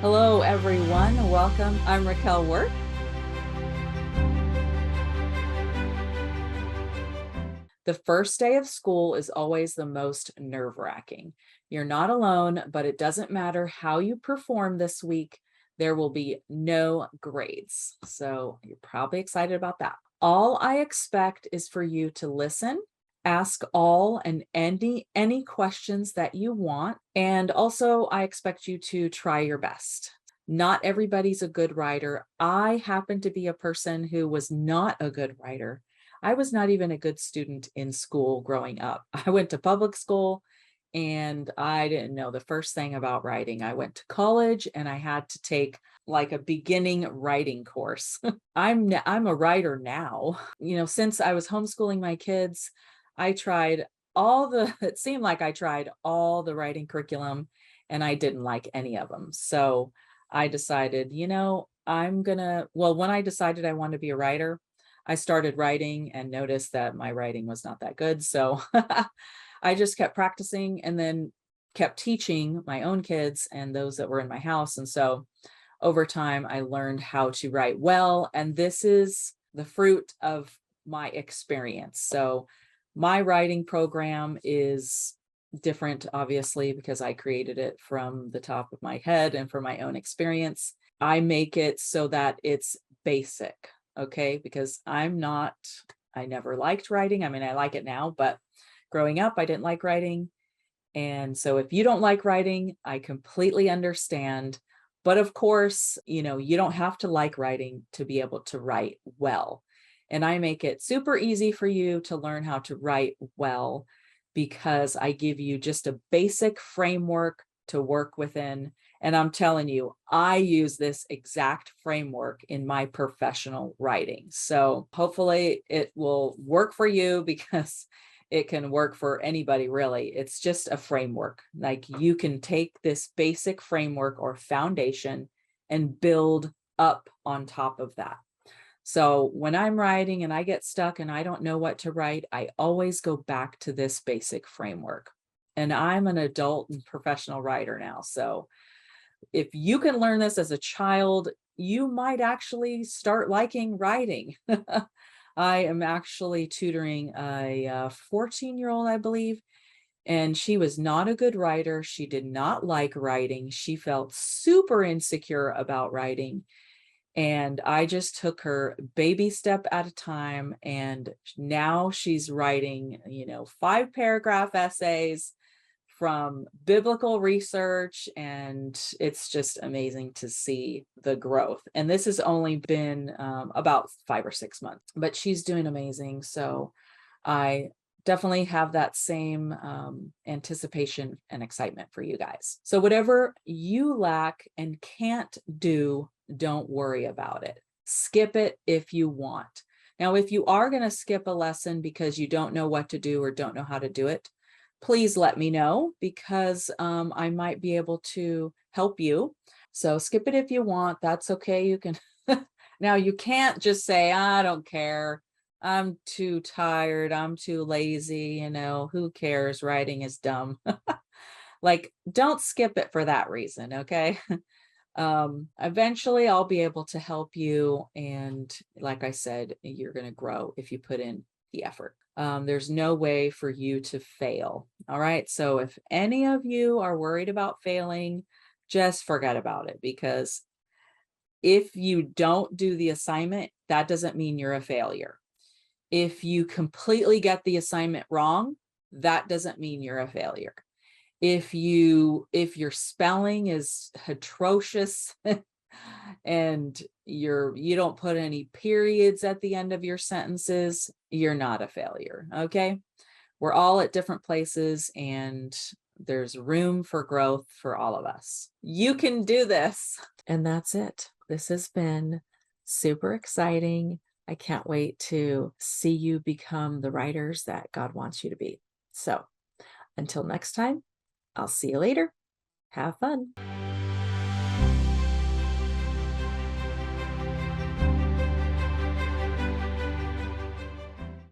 Hello, everyone. Welcome. I'm Raquel Work. The first day of school is always the most nerve-wracking. You're not alone, but it doesn't matter how you perform this week, there will be no grades. So you're probably excited about that. All I expect is for you to listen, ask all and any questions that you want, and also I expect you to try your best. Not everybody's a good writer. I happen to be a person who was not a good writer. I was not even a good student in school growing up. I went to public school and I didn't know the first thing about writing. I went to college and I had to take like a beginning writing course. I'm a writer now. Since I was homeschooling my kids, I tried it seemed like I tried all the writing curriculum and I didn't like any of them. So I decided, when I decided I wanted to be a writer, I started writing and noticed that my writing was not that good. So I just kept practicing and then kept teaching my own kids and those that were in my house. And so over time, I learned how to write well. And this is the fruit of my experience. So my writing program is different, obviously, because I created it from the top of my head and from my own experience. I make it so that it's basic, okay? Because I never liked writing. I mean, I like it now, but growing up, I didn't like writing. And so if you don't like writing, I completely understand. But of course, you don't have to like writing to be able to write well. And I make it super easy for you to learn how to write well because I give you just a basic framework to work within. And I'm telling you, I use this exact framework in my professional writing. So hopefully it will work for you because it can work for anybody, really. It's just a framework. Like you can take this basic framework or foundation and build up on top of that. So when I'm writing and I get stuck and I don't know what to write, I always go back to this basic framework. And I'm an adult and professional writer now. So if you can learn this as a child, you might actually start liking writing. I am actually tutoring a 14-year-old, I believe, and she was not a good writer. She did not like writing. She felt super insecure about writing. And I just took her baby step at a time. And now she's writing, 5-paragraph essays from biblical research. And it's just amazing to see the growth. And this has only been about 5 or 6 months, but she's doing amazing. So I definitely have that same anticipation and excitement for you guys. So whatever you lack and can't do, don't worry about it. Skip it if you want. Now, if you are going to skip a lesson because you don't know what to do or don't know how to do it, please let me know because I might be able to help you. So skip it if you want. That's okay. You can. Now, you can't just say, I don't care. I'm too tired. I'm too lazy. Who cares? Writing is dumb. Like, don't skip it for that reason. Okay. Eventually I'll be able to help you. And like I said, you're going to grow if you put in the effort. There's no way for you to fail. All right. So if any of you are worried about failing, just forget about it, because if you don't do the assignment, that doesn't mean you're a failure. If you completely get the assignment wrong, that doesn't mean you're a failure. If your spelling is atrocious and you don't put any periods at the end of your sentences, you're not a failure. Okay. We're all at different places and there's room for growth for all of us. You can do this. And that's it. This has been super exciting. I can't wait to see you become the writers that God wants you to be. So until next time, I'll see you later. Have fun.